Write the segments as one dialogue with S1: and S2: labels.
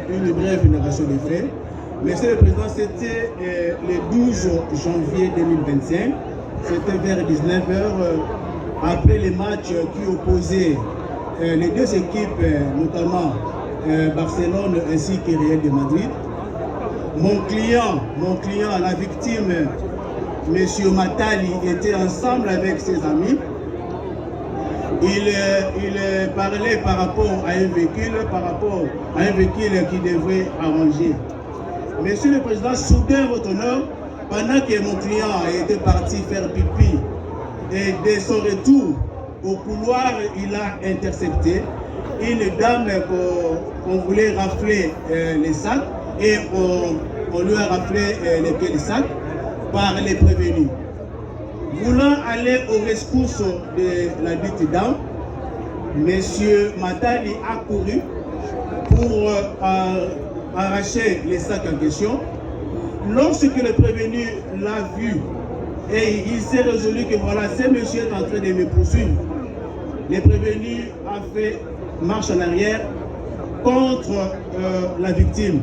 S1: une brève narration des faits. Monsieur le Président, c'était le 12 janvier 2025, c'était vers 19h, après les matchs qui opposaient les deux équipes, notamment Barcelone ainsi que Real de Madrid. Mon client, la victime, M. Matali, était ensemble avec ses amis. Il parlait par rapport à un véhicule, qui devrait arranger. Monsieur le Président, soudain, votre honneur, pendant que mon client était parti faire pipi, et de son retour au couloir, il a intercepté une dame qu'on voulait rafler les sacs, et on lui a raflé les sacs par les prévenus. Voulant aller au rescousse de la dite dame, M. Matali a couru pour arracher les sacs en question. Lorsque le prévenu l'a vu et il s'est résolu que voilà, ce monsieur est en train de me poursuivre, le prévenu a fait marche en arrière contre la victime.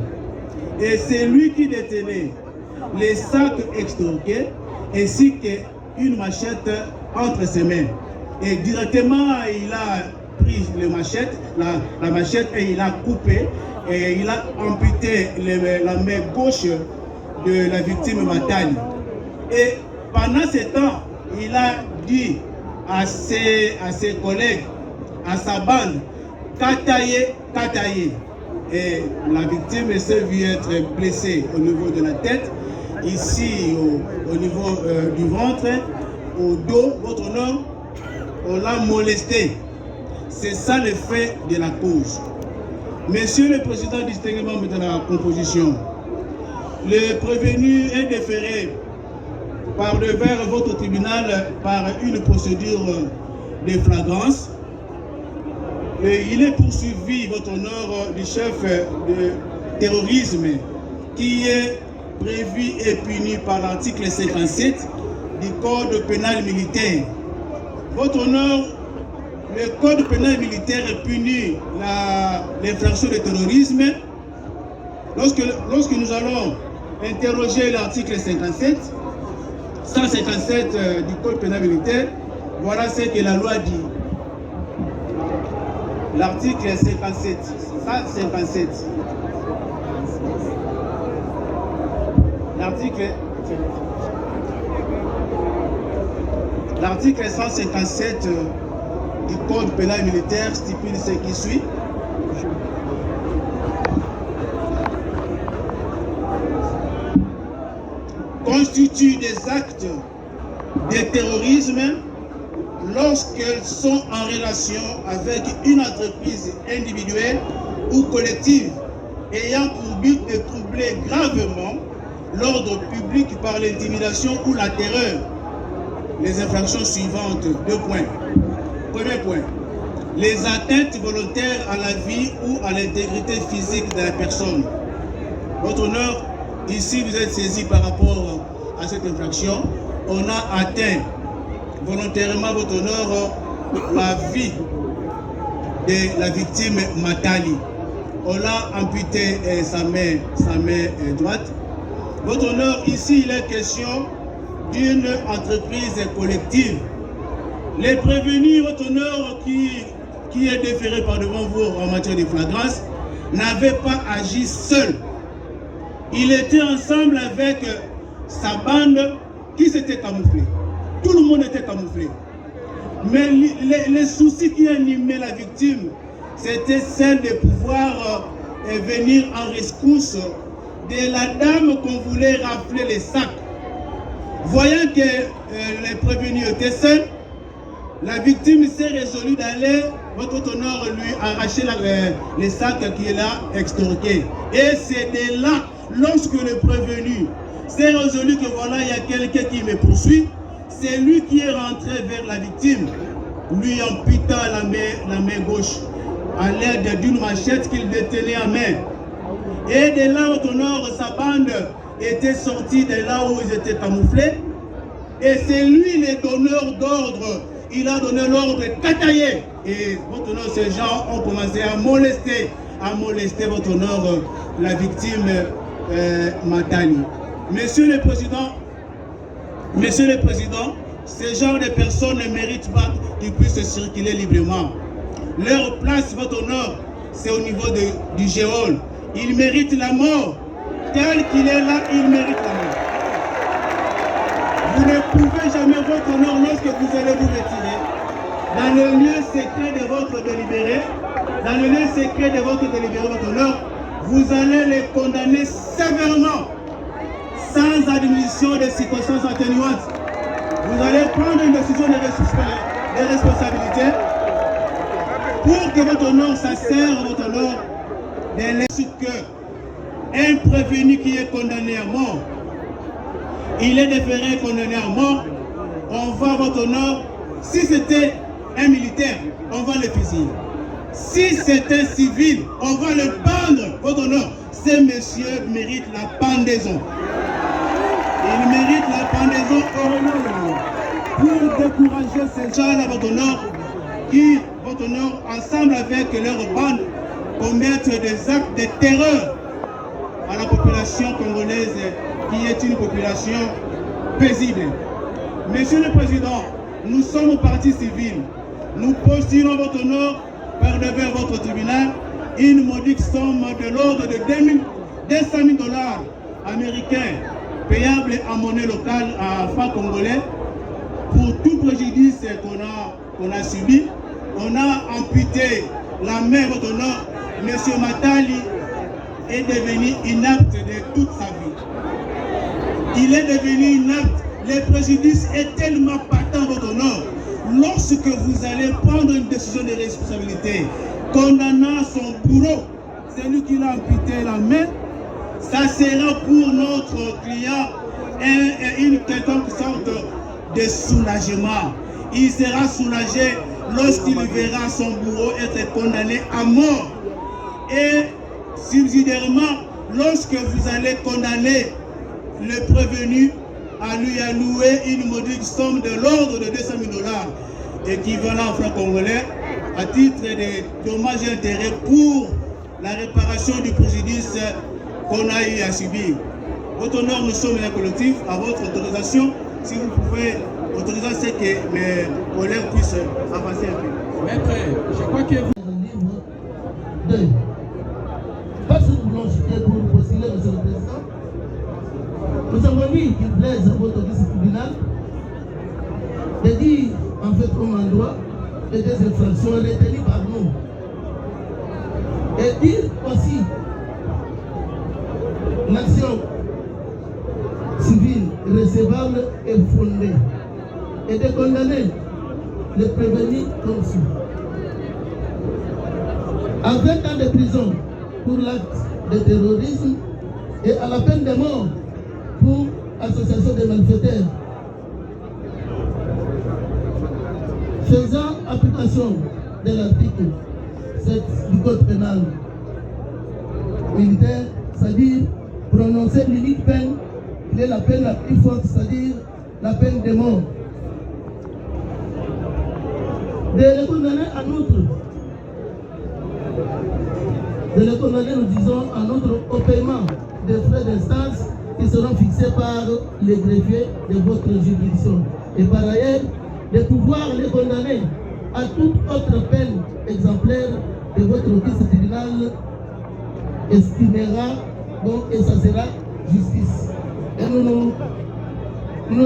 S1: Et c'est lui qui détenait les sacs extorqués ainsi qu'une machette entre ses mains. Et directement, il a pris la machette et il a coupé et il a amputé la main gauche de la victime Matali. Et pendant ce temps, il a dit à ses collègues, à sa bande, Kataye, Kataye. Et la victime s'est vue être blessée au niveau de la tête, ici au niveau du ventre, au dos, votre nom, on l'a molesté. C'est ça le fait de la cause. Monsieur le Président, distingué membre de la composition, le prévenu est déféré par devers votre tribunal par une procédure de flagrance. Et il est poursuivi, votre honneur, du chef de terrorisme qui est prévu et puni par l'article 57 du Code pénal militaire. Votre honneur, le Code pénal militaire punit l'infraction de terrorisme. Lorsque nous allons interroger l'article 157 du Code pénal militaire, voilà ce que la loi dit. L'article 157. L'article 157 du Code pénal militaire stipule ce qui suit. Constitue des actes de terrorisme lorsqu'elles sont en relation avec une entreprise individuelle ou collective ayant pour but de troubler gravement l'ordre public par l'intimidation ou la terreur. Les infractions suivantes, 2 points. Premier point, les atteintes volontaires à la vie ou à l'intégrité physique de la personne. Votre honneur, ici vous êtes saisi par rapport à cette infraction. On a atteint volontairement, votre honneur, la vie de la victime Matali. On a amputé sa main droite. Votre honneur, ici il est question d'une entreprise collective. Les prévenus, votre honneur, qui est déféré par devant vous en matière de flagrance, n'avaient pas agi seul. Il était ensemble avec sa bande qui s'était camouflée. Tout le monde était camouflé. Mais les soucis qui animaient la victime, c'était celle de pouvoir venir en rescousse de la dame qu'on voulait rafler les sacs. Voyant que les prévenus étaient seuls, la victime s'est résolue d'aller, votre honneur, lui arracher les sacs qu'il a extorqués. Et c'est de là, lorsque le prévenu s'est résolu que voilà, il y a quelqu'un qui me poursuit, c'est lui qui est rentré vers la victime, lui amputant la main gauche à l'aide d'une machette qu'il détenait en main. Et de là, au nord, sa bande était sortie de là où ils étaient camouflés. Et c'est lui le donneur d'ordre. Il a donné l'ordre de Kataye. Et maintenant, ces gens ont commencé à molester, a molesté votre honneur, la victime Matali. Monsieur le Président, ce genre de personnes ne méritent pas qu'ils puissent circuler librement. Leur place, votre honneur, c'est au niveau du géol. Ils méritent la mort. Tel qu'il est là, il mérite la mort. Vous ne pouvez jamais, votre honneur, lorsque vous allez vous retirer, dans le lieu secret de votre délibéré, votre honneur, vous allez les condamner sévèrement, sans admission de circonstances atténuantes. Vous allez prendre une décision de responsabilité pour que votre honneur, ça sert votre honneur de laisser qu'un prévenu qui est condamné à mort, il est déféré condamné à mort, on va votre honneur, si c'était un militaire, on va le fusiller. Si c'est un civil, on va le pendre, votre honneur. Ces messieurs méritent la pendaison. Ils méritent la pendaison pour décourager ces gens-là, votre honneur, qui, votre honneur, ensemble avec leur bande, commettent des actes de terreur à la population congolaise, qui est une population paisible. Monsieur le Président, nous sommes au parti civil. Nous postulons votre honneur par devant votre tribunal une modique somme de l'ordre de 200 000 $ américains payables en monnaie locale à francs congolais pour tout préjudice qu'on a subi. On a amputé la main, votre honneur. Monsieur Matali est devenu inapte de toute sa vie. Il est devenu inapte. Le préjudice est tellement patent, votre honneur. Lorsque vous allez prendre une décision de responsabilité condamnant son bourreau, celui qui l'a amputé la main, ça sera pour notre client une quelconque sorte de soulagement. Il sera soulagé lorsqu'il verra son bourreau être condamné à mort. Et subsidiairement, lorsque vous allez condamner le prévenu à lui allouer une modique somme de l'ordre de 200 000 $, équivalent en francs congolais, à titre de dommages et intérêts pour la réparation du préjudice qu'on a eu à subir. Votre honneur, nous sommes un collectif. À votre autorisation, si vous pouvez autoriser à ce que mes collègues puissent avancer un peu.
S2: Maître, je crois que vous...
S3: Pas ce que nous voulons citer pour postuler, monsieur le Président. Nous avons dit qu'il plaise à votre tribunal de dire, en fait, comme endroit, les deux infractions retenues par nous. Et dire aussi l'action civile recevable et fondée. Et de condamner les prévenus comme suit. À 20 ans de prison pour l'acte de terrorisme et à la peine de mort pour association de malfaiteurs. Faisant application de l'article 7 du Code pénal militaire, c'est-à-dire prononcer l'unique peine, qui est la peine la plus forte, c'est-à-dire la peine de mort. De le condamner en outre, nous disons en outre au paiement des frais d'instance qui seront fixés par les greffiers de votre juridiction. Et par ailleurs, de pouvoir les condamner à toute autre peine exemplaire que votre office tribunal estimera bon et ça sera justice. Et nous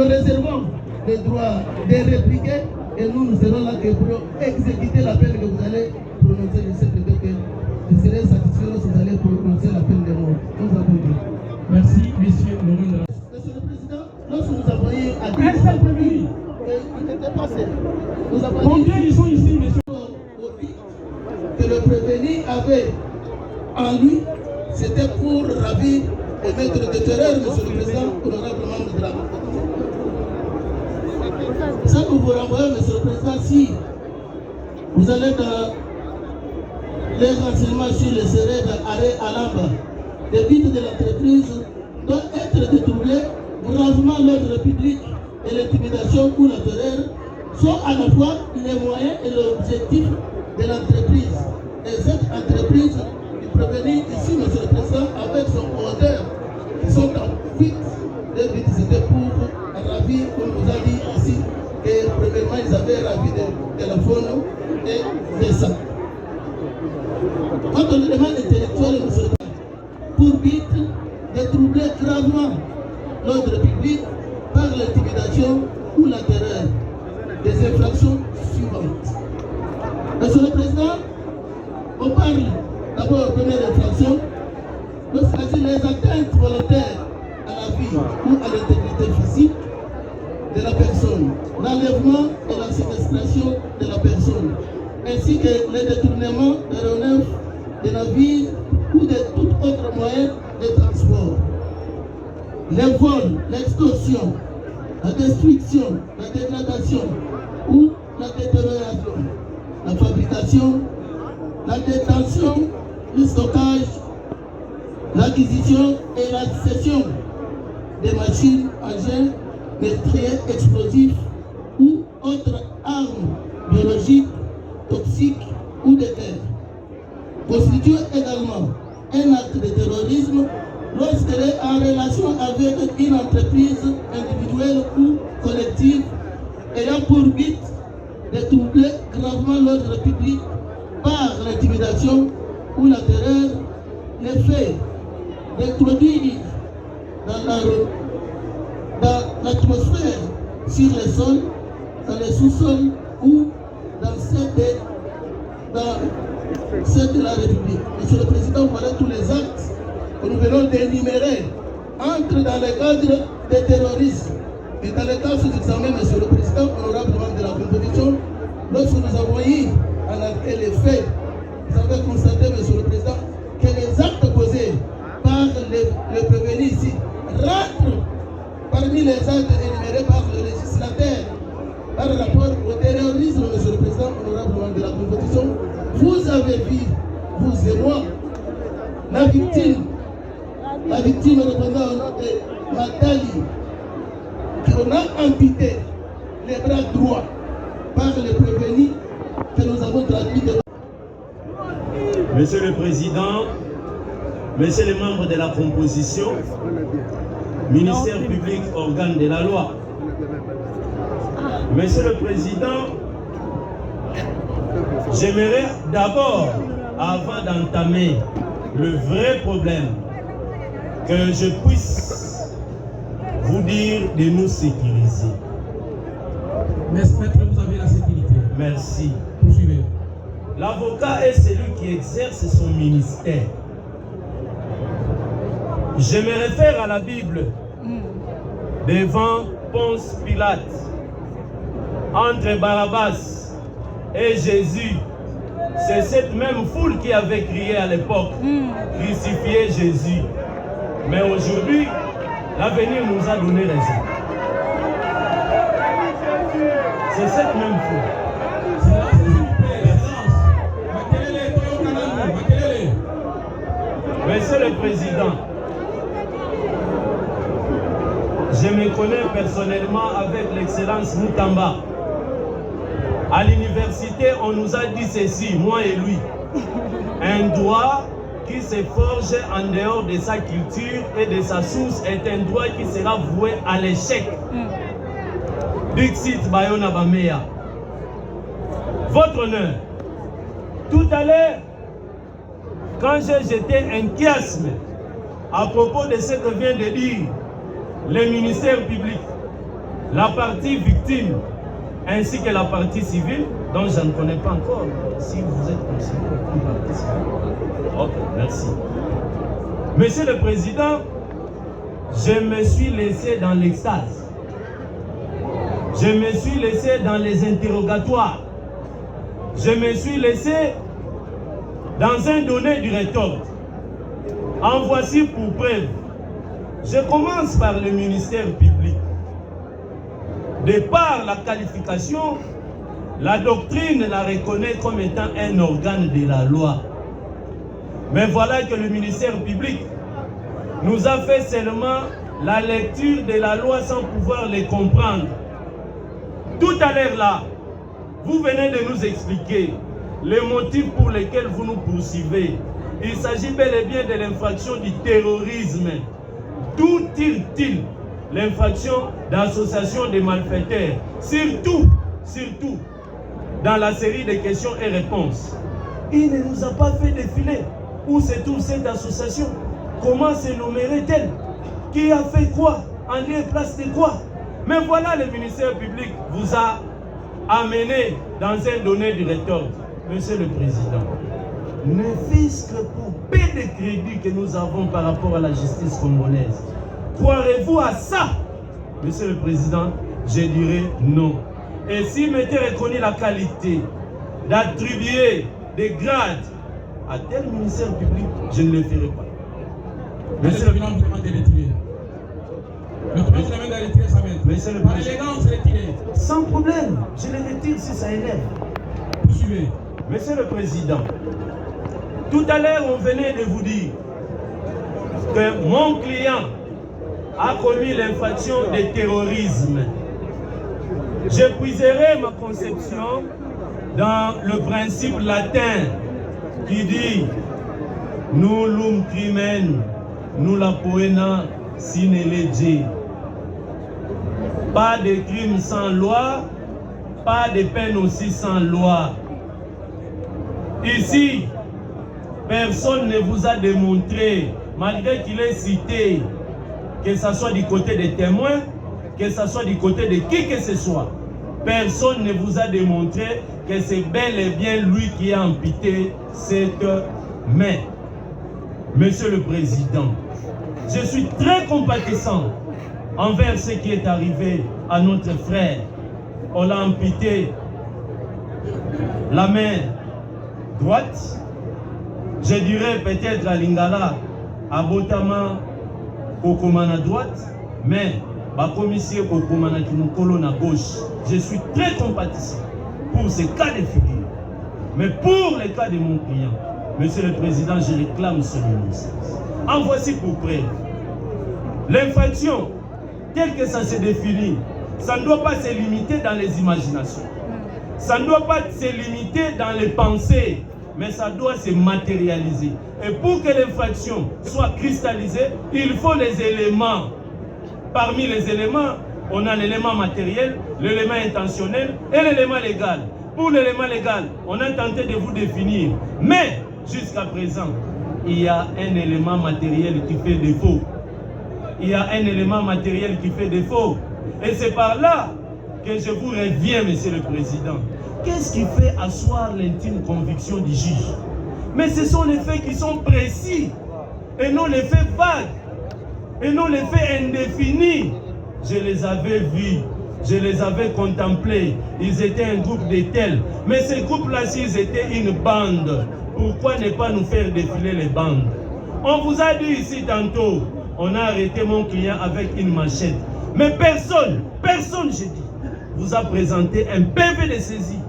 S3: réservons le droit de répliquer et nous serons là que pour exécuter la peine que vous allez prononcer. Je sais peut-être que je serai satisfait lorsque vous allez prononcer la peine de mort. Nous avons dit.
S2: Merci, monsieur Laurent.
S3: Monsieur le Président, lorsque nous avons eu à dire il n'était pas seul. Nous avons
S2: combien ils sont ici, monsieur?
S3: Que le prévenu avait en lui, c'était pour ravir et mettre de terreur, monsieur le Président, honorable membre de la ça nous vous renvoyons, monsieur le Président, si vous allez dans les renseignements sur les serrés d'arrêt à l'amba, les vitres de l'entreprise doivent être détroublées gravement l'ordre public et l'intimidation ou la terreur sont à la fois les moyens et l'objectif de l'entreprise. Et cette entreprise, du prévenus ici, Monsieur le Président, avec son commandeur, qui sont en fuite. Les buts, c'était pour ravir, comme vous a dit ici, et premièrement, ils avaient ravi des téléphones et des sacs. Quand on demande intellectuel, Monsieur le Président, pour but de troubler gravement l'ordre public par l'intimidation ou la terreur, des infractions suivantes. Monsieur le Président, on parle d'abord de première infraction, lorsqu'il s'agit des atteintes volontaires à la vie ou à l'intégrité physique de la personne, l'enlèvement et la séquestration de la personne, ainsi que le détournement d'aéronefs, de navires ou de tout autre moyen de transport. Les vols, l'extorsion, la destruction, la dégradation ou la détérioration, la fabrication, la détention, le stockage, l'acquisition et la cession des machines, engins, meurtriers, explosifs ou autres armes biologiques, toxiques ou de guerre, constitue également un acte de terrorisme lorsqu'elle est en relation avec une entreprise individuelle ou collective ayant pour but de troubler gravement l'ordre public par l'intimidation ou la terreur, le fait d'introduire dans l'atmosphère, sur les sols, dans les sous-sols ou dans celle de la République. Monsieur le Président, voilà tous les actes que nous venons d'énumérer entrent dans le cadre des terroristes. Et dans le cas sous-examen, Monsieur le Président, honorable membre de la composition, lorsque nous avons eu en enquête les faits, vous avez constaté, Monsieur le Président, que les actes posés par le prévenu ici rentrent parmi les actes énumérés par le législateur par rapport au terrorisme, Monsieur le Président, honorable membre de la composition. Vous avez vu, vous et moi, la victime répondant au nom de Matali, qu'on a amputé les bras droits par les prévenus que nous avons traduits de...
S4: Monsieur le Président, Messieurs les membres de la composition, ministère public, organe de la loi. Monsieur le Président, j'aimerais d'abord, avant d'entamer le vrai problème, que je puisse vous dire de nous sécuriser.
S2: Maître, vous avez la sécurité.
S4: Merci.
S2: Poursuivez.
S4: L'avocat est celui qui exerce son ministère. Je me réfère à la Bible devant Ponce Pilate, entre Barabbas et Jésus. C'est cette même foule qui avait crié à l'époque, crucifiez Jésus. Mais aujourd'hui, l'avenir nous a donné raison. C'est cette même foule. Monsieur le Président, je me connais personnellement avec l'excellence Moutamba. À l'université, on nous a dit ceci, moi et lui. Un droit qui se forge en dehors de sa culture et de sa source est un droit qui sera voué à l'échec. Dixit Bayona Bamea. Votre honneur, tout à l'heure, quand j'ai jeté un chiasme à propos de ce que vient de dire le ministère public, la partie victime, ainsi que la partie civile, dont je ne connais pas encore, si vous êtes considéré comme partie civile. Ok, merci. Monsieur le Président, je me suis laissé dans l'extase. Je me suis laissé dans les interrogatoires. Je me suis laissé dans un donné du retort. En voici pour preuve. Je commence par le ministère public. De par la qualification, la doctrine la reconnaît comme étant un organe de la loi. Mais voilà que le ministère public nous a fait seulement la lecture de la loi sans pouvoir les comprendre. Tout à l'heure là, vous venez de nous expliquer les motifs pour lesquels vous nous poursuivez. Il s'agit bel et bien de l'infraction du terrorisme. D'où tire-t-il l'infraction d'association des malfaiteurs? Surtout dans la série de questions et réponses. Il ne nous a pas fait défiler. Où se trouve cette association? Comment se nommerait-elle? Qui a fait quoi? En lieu et place de quoi? Mais voilà, le ministère public vous a amené dans un donné directeur. Monsieur le Président, ne fût-ce que pour peu de crédit que nous avons par rapport à la justice congolaise, croirez-vous à ça? Monsieur le Président, je dirais non. Et s'il m'était reconnu la qualité d'attribuer des grades à tel ministère public, je ne le ferai pas.
S2: Monsieur le Président, vous demandez de retirer. Le président demande de retirer sa main.
S4: Monsieur le
S2: Par
S4: Président,
S2: élégance, retirez.
S4: sans problème, je le retire si ça élève.
S2: Poursuivez.
S4: Monsieur le Président, tout à l'heure, on venait de vous dire que mon client a commis l'infraction de terrorisme. J'épuiserai ma conception dans le principe latin qui dit « Nullum crimen, nulla poena sine lege ». Pas de crime sans loi, pas de peine aussi sans loi. Ici, personne ne vous a démontré, malgré qu'il est cité, que ce soit du côté des témoins, que ce soit du côté de qui que ce soit, personne ne vous a démontré que c'est bel et bien lui qui a amputé cette main. Monsieur le Président, je suis très compatissant envers ce qui est arrivé à notre frère. On a amputé la main droite, je dirais peut-être à Lingala, à Botama, Kokomana droite, mais Bakomisie Kokomana Kimukolo na gauche. Je suis très compatissant pour ces cas de figure. Mais pour les cas de mon client, Monsieur le Président, je réclame ce ministère. En voici pour preuve. L'infraction, tel que ça se définit, ça ne doit pas se limiter dans les imaginations. Ça ne doit pas se limiter dans les pensées, mais ça doit se matérialiser. Et pour que l'infraction soit cristallisée, il faut les éléments. Parmi les éléments, on a l'élément matériel, l'élément intentionnel et l'élément légal. Pour l'élément légal, on a tenté de vous définir. Mais, jusqu'à présent, il y a un élément matériel qui fait défaut. Il y a un élément matériel qui fait défaut. Et c'est par là que je vous reviens, Monsieur le Président. Qu'est-ce qui fait asseoir l'intime conviction du juge? Mais ce sont les faits qui sont précis, et non les faits vagues, et non les faits indéfinis. Je les avais vus, je les avais contemplés. Ils étaient un groupe de tels. Mais ces groupes-là, s'ils étaient une bande, pourquoi ne pas nous faire défiler les bandes? On vous a dit ici tantôt, on a arrêté mon client avec une machette. Mais personne, j'ai dit, vous a présenté un PV de saisie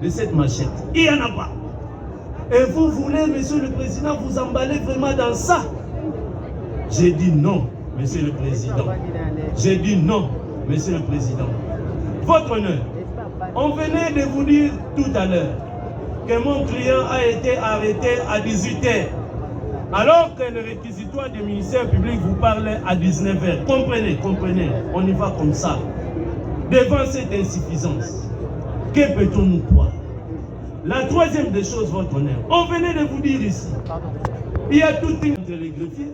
S4: de cette machette. Il n'y en a pas. Et vous voulez, Monsieur le Président, vous emballer vraiment dans ça? J'ai dit non, Monsieur le Président. J'ai dit non, Monsieur le Président. Votre honneur, on venait de vous dire tout à l'heure que mon client a été arrêté à 18h. Alors que le réquisitoire du ministère public vous parlait à 19h. Comprenez, on y va comme ça. Devant cette insuffisance, que peut-on nous croire? La troisième des choses, votre honneur, on venait de vous dire ici, il y a toute une entre les greffiers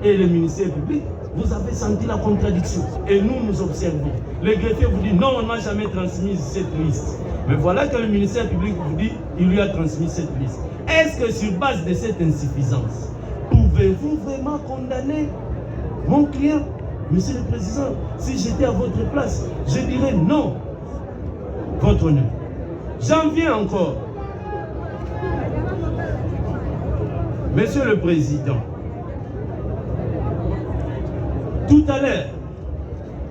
S4: et le ministère public. Vous avez senti la contradiction et nous observons. Le greffier vous dit non, on n'a jamais transmis cette liste. Mais voilà que le ministère public vous dit il lui a transmis cette liste. Est-ce que sur base de cette insuffisance, pouvez-vous vraiment condamner mon client? Monsieur le Président, si j'étais à votre place, je dirais non. Votre honneur. J'en viens encore. Monsieur le Président, tout à l'heure,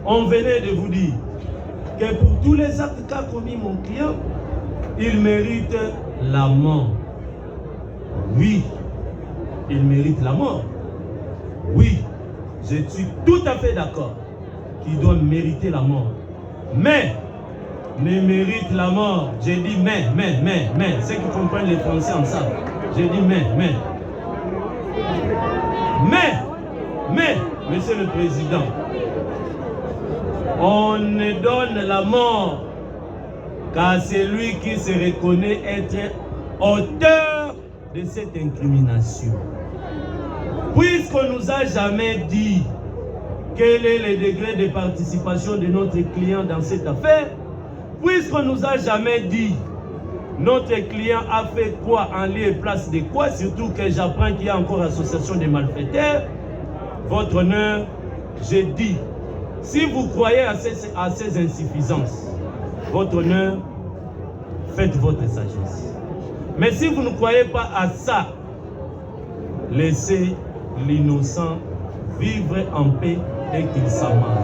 S4: on venait de vous dire que pour tous les actes qu'a commis mon client, il mérite la mort. Oui, il mérite la mort. Oui, je suis tout à fait d'accord qu'il doit mériter la mort. Mais, ne mérite la mort. J'ai dit mais. Ceux qui comprennent les Français ensemble. J'ai dit mais. Mais, Monsieur le Président, on ne donne la mort qu'à celui qui se reconnaît être auteur de cette incrimination. Puisqu'on ne nous a jamais dit quel est le degré de participation de notre client dans cette affaire, puisqu'on ne nous a jamais dit notre client a fait quoi en lieu et place de quoi, surtout que j'apprends qu'il y a encore association de malfaiteurs, votre honneur, je dis, si vous croyez à ces insuffisances, votre honneur, faites votre sagesse. Mais si vous ne croyez pas à ça, laissez l'innocent vivre en paix et qu'il s'amende.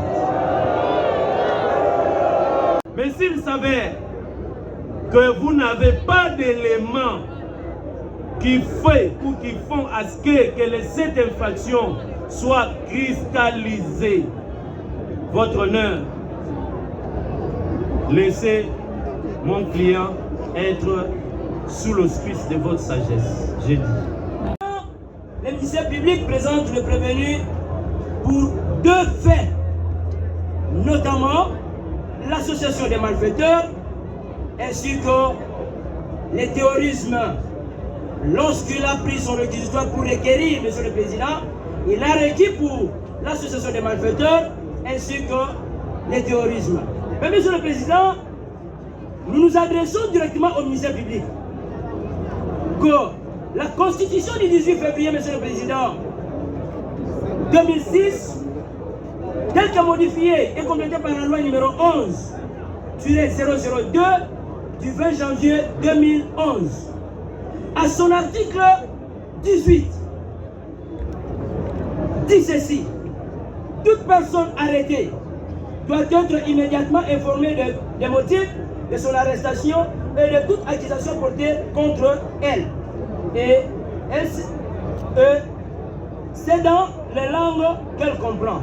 S4: Mais s'il s'avère que vous n'avez pas d'éléments qui font à ce que cette infraction soit cristallisée, votre honneur, laissez mon client être sous l'auspice de votre sagesse, j'ai dit.
S5: Le ministère public présente le prévenu pour deux faits, notamment l'association des malfaiteurs ainsi que le terrorisme. Lorsqu'il a pris son réquisitoire pour requérir, Monsieur le Président, il a requis pour l'association des malfaiteurs ainsi que le terrorisme. Mais Monsieur le Président, nous nous adressons directement au ministère public que la Constitution du 18 février, Monsieur le Président, 2006, telle que modifiée et complétée par la loi numéro 11-002 du 20 janvier 2011, à son article 18, dit ceci: toute personne arrêtée doit être immédiatement informée des motifs de son arrestation et de toute accusation portée contre elle. Et c'est dans les langues qu'elle comprend.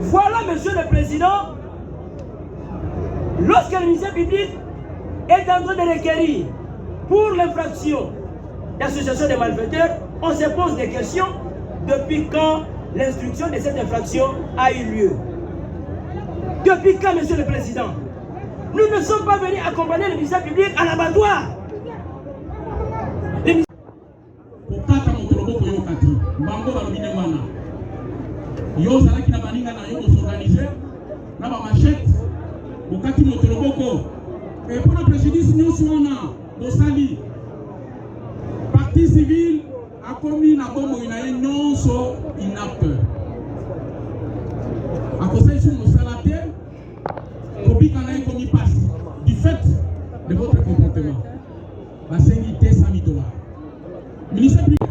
S5: Voilà, Monsieur le Président, lorsque le ministère public est en train de requérir pour l'infraction d'association des malfaiteurs, on se pose des questions depuis quand l'instruction de cette infraction a eu lieu. Depuis quand, Monsieur le Président? Nous ne sommes pas venus accompagner le ministère public à l'abattoir.
S2: Yo zalaki na baninga na yo s'organiser na ba machette bokati motoloboko et pour le préjudice nyonso wana bosali partie civile a commis na bombo ina ye nyonso inapte a conseil sur mosala te kobika na ye komi passe du fait de votre comportement basengi te 100 000 $. Ministre public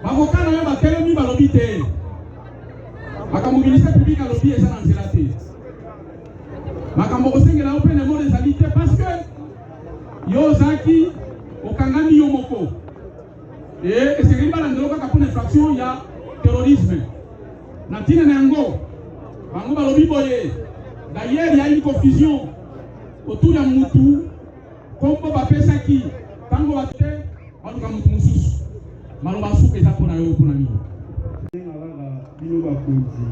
S2: bavoka na yo batelemi balobi te makambo ministère public a lobby eza na nzela te makambo kosengela ope ne mode ezali te parce que yo ozalaki okangami yo moko et esengeli balandelo kaka mpona infraction ya terrorisme na ntina na yango bango balobi boye d'ailleurs ya une confusion autour ya mutu kombo bapesaki ntango bate baluka mutu mosusu maloba suka eza mpona yo mpona nini
S1: bino bakonzi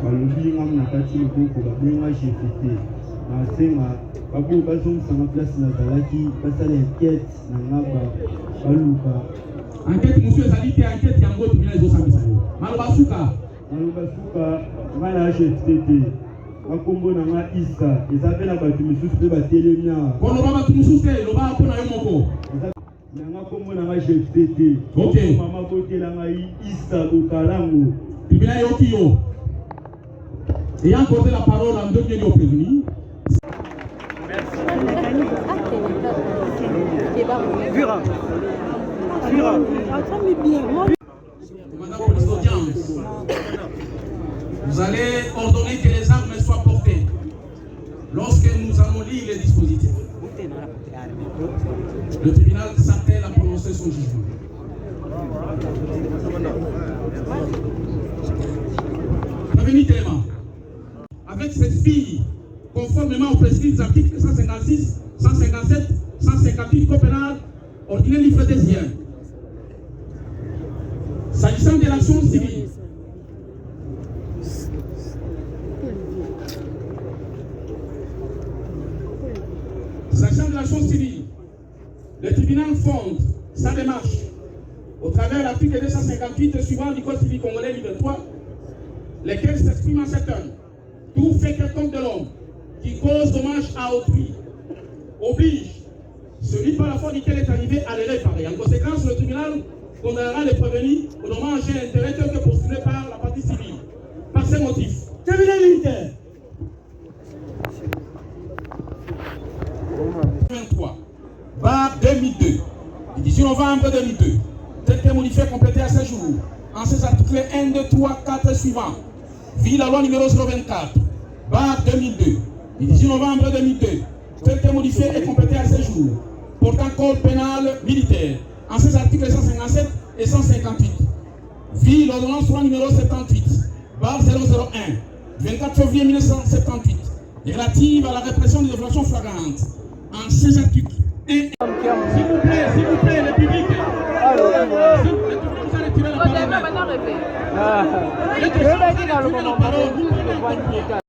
S1: balobi ngam na kati loboko babenga GPT nasenga bakoyo bazongisanga place nazalaki basala enquête na ngaba baluka
S2: enquête mosusu ezali te enquête yango tobina ezosambisa yo maloba suka ngai na GPT te bakombo na nga Isa eza mpe na bato mosusu mpe batelemi awa koloba bato mosusu te loba mpona yo moko
S1: nanga kombo nanga GPT
S2: ok
S1: mama kotela ngai Isa Okalango
S2: tribunal yoki yo ayant accordé la parole en deux minutes au prévenu. Madame police d'audience, vous allez ordonner que les armes soient portées lorsque nous allons lire les dispositifs. Le tribunal s'attelle à prononcer son jugement. Prévenu Téléma, avec cette fille, conformément aux prescrits des articles 156, 157, 158 Code pénal, ordinaire livre deuxième. S'agissant de l'action civile, le tribunal fonde sa démarche au travers de l'article 258 suivant du Code civil congolais livre 3, lesquels s'expriment en ces termes. Tout fait quelconque de l'homme qui cause dommage à autrui oblige celui par la foi duquel est arrivé à le réparer. En conséquence, le tribunal condamnera les prévenus au dommage à intérêt tel que postulé par la partie civile. Par ces motifs, tribunal militaire 23, barre 2002, du 18 novembre 2002, tel que modifié complété à ce jour, en ces articles 1, 2, 3, 4 suivants, vit la loi numéro 024, barre 2002, du 18 novembre 2002, tel que modifié et complété à ce jour, portant code pénal militaire, en ces articles 157 et 158, vit l'ordonnance loi numéro 78, barre 001, 24 février 1978, relative à la répression des infractions flagrantes, en ces articles. S'il vous plaît, le public. S'il vous plaît, vous allez tirer la parole.